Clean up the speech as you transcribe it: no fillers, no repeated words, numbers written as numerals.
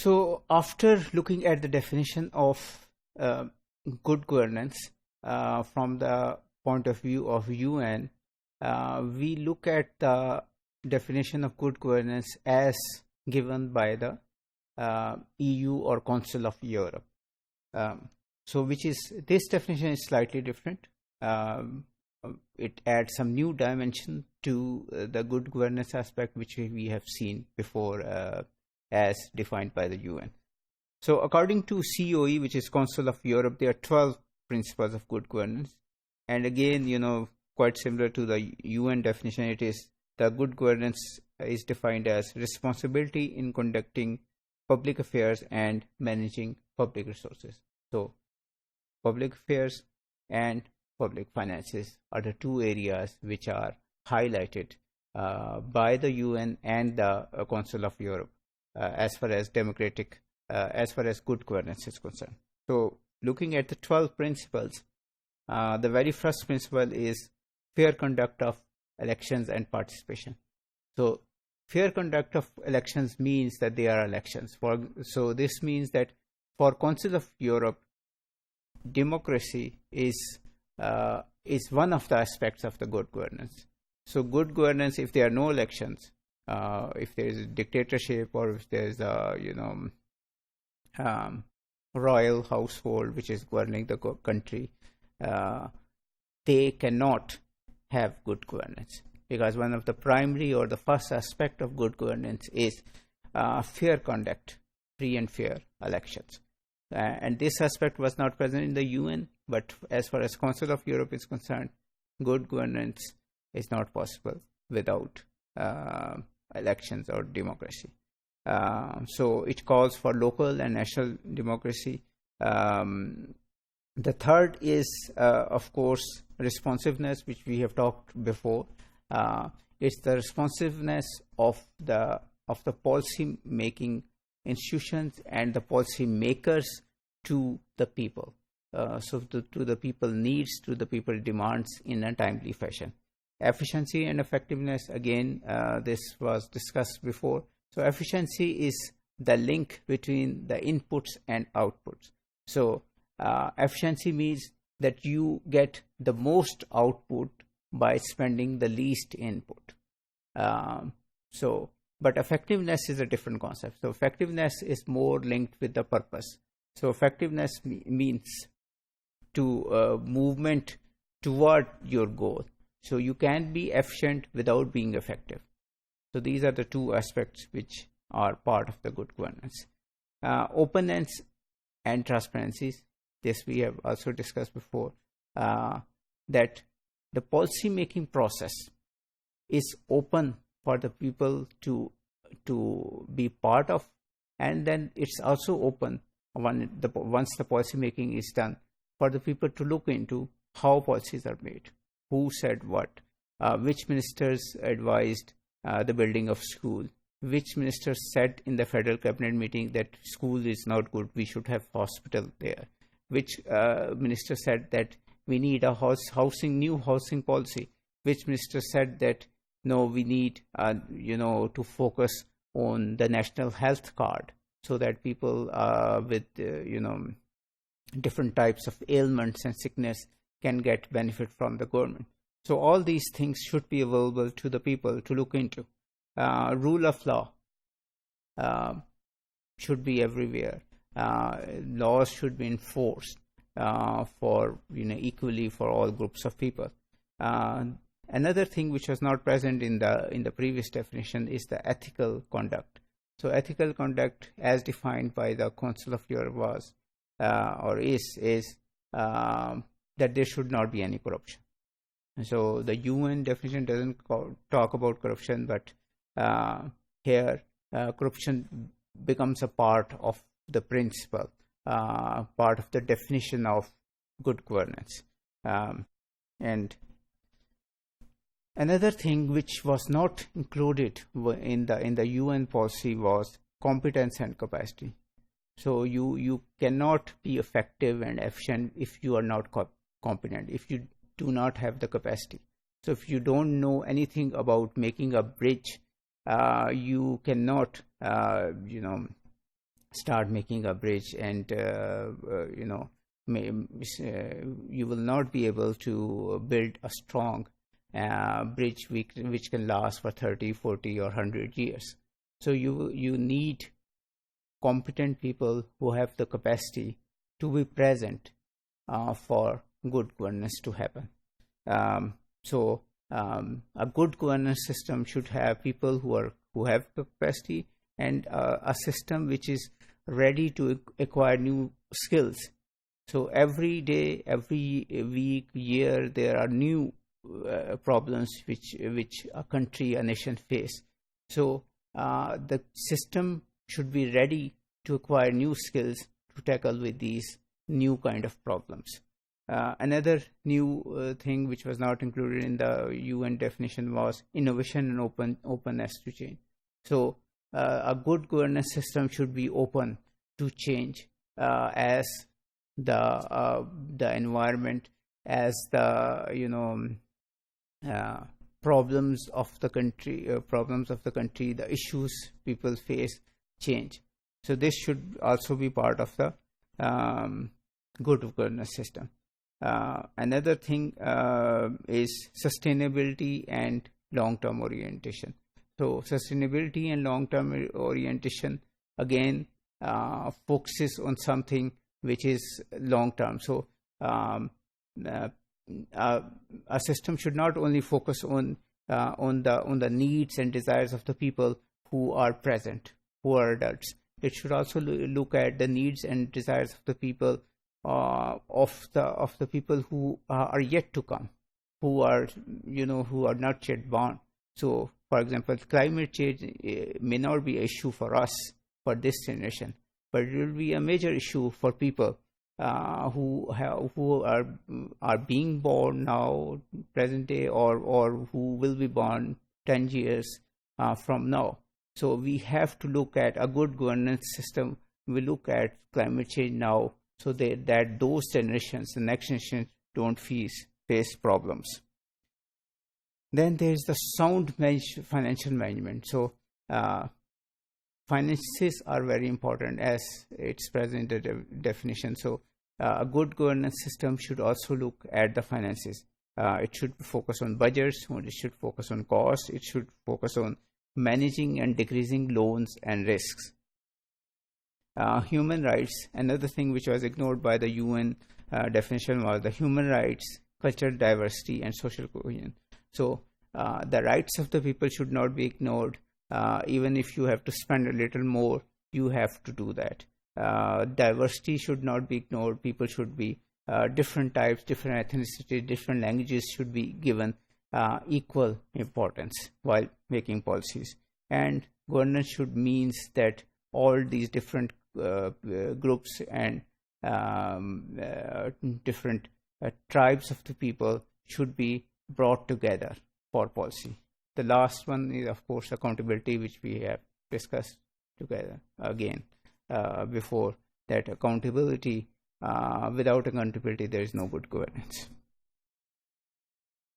So after looking at the definition of good governance from the point of view of UN, we look at the definition of good governance as given by the EU or Council of Europe. So this definition is slightly different. It adds some new dimension to the good governance aspect, which we have seen before as defined by the UN. So according to COE, which is Council of Europe, there are 12 principles of good governance. And again, quite similar to the UN definition, it is the good governance is defined as responsibility in conducting public affairs and managing public resources. So public affairs and public finances are the two areas which are highlighted by the UN and the Council of Europe as far as good governance is concerned. So looking at the 12 principles, the very first principle is fair conduct of elections and participation. So fair conduct of elections means that they are elections. So this means that for Council of Europe, democracy is one of the aspects of the good governance. So good governance, if there are no elections, if there is a dictatorship, or if there is a royal household which is governing the country, they cannot have good governance, because one of the primary or the first aspect of good governance is fair conduct, free and fair elections. And this aspect was not present in the UN, but as far as Council of Europe is concerned, good governance is not possible without elections or democracy. So it calls for local and national democracy. The third is, of course, responsiveness, which we have talked before. It's the responsiveness of the policy making institutions and the policy makers to the people. So to the people needs, to the people demands in a timely fashion. Efficiency and effectiveness, again, this was discussed before. So efficiency is the link between the inputs and outputs. So efficiency means that you get the most output by spending the least input. But effectiveness is a different concept. So effectiveness is more linked with the purpose. So effectiveness means to movement toward your goal. So you can be efficient without being effective. So these are the two aspects which are part of the good governance. Openness and transparency. This we have also discussed before, that the policy making process is open for the people to be part of, and then it's also open once the policy making is done for the people to look into how policies are made, who said what, which ministers advised the building of school, which minister said in the federal cabinet meeting that school is not good, we should have hospital there, which minister said that we need a new housing policy, which minister said that no, we need to focus on the national health card so that people with different types of ailments and sickness can get benefit from the government. So all these things should be available to the people to look into. Rule of law should be everywhere. Laws should be enforced for equally for all groups of people. Another thing which was not present in the previous definition is the ethical conduct. So ethical conduct, as defined by the Council of Europe, was is that there should not be any corruption. So the UN definition doesn't talk about corruption, but here corruption becomes a part of the principle, part of the definition of good governance. And another thing which was not included in the UN policy was competence and capacity. So you cannot be effective and efficient if you are not competent, if you do not have the capacity. So if you don't know anything about making a bridge, you cannot start making a bridge, and you will not be able to build a strong bridge which can last for 30, 40 or 100 years. So you need competent people who have the capacity to be present for good governance to happen. A good governance system should have people who have capacity, and a system which is ready to acquire new skills. So every day, every week, year, there are new problems which a country, a nation face. So the system should be ready to acquire new skills to tackle with these new kind of problems. Another new thing which was not included in the UN definition was innovation and openness to change. So a good governance system should be open to change as the environment, as the problems of the country, the issues people face change. So this should also be part of the good governance system. Another thing is sustainability and long-term orientation. So sustainability and long-term orientation again focuses on something which is long-term. So a system should not only focus on the needs and desires of the people who are present, who are adults. It should also look at the needs and desires of the people of the people who are yet to come, who are not yet born. So, for example, climate change may not be an issue for us, for this generation, but it will be a major issue for people who are being born now, present day, or who will be born 10 years from now. So we have to look at a good governance system. We look at climate change now, so that those generations, the next generation, don't face problems. Then there is the sound financial management. So finances are very important as it's present in the definition. So a good governance system should also look at the finances. It should focus on budgets, it should focus on costs, it should focus on managing and decreasing loans and risks. Human rights, another thing which was ignored by the UN definition was the human rights, cultural diversity, and social cohesion. So the rights of the people should not be ignored. Even if you have to spend a little more, you have to do that. Diversity should not be ignored. People should be different types, different ethnicity, different languages should be given equal importance while making policies. And governance should means that all these different groups and different tribes of the people should be brought together for policy. The last one is, of course, accountability, which we have discussed together again before, that accountability, without accountability, there is no good governance.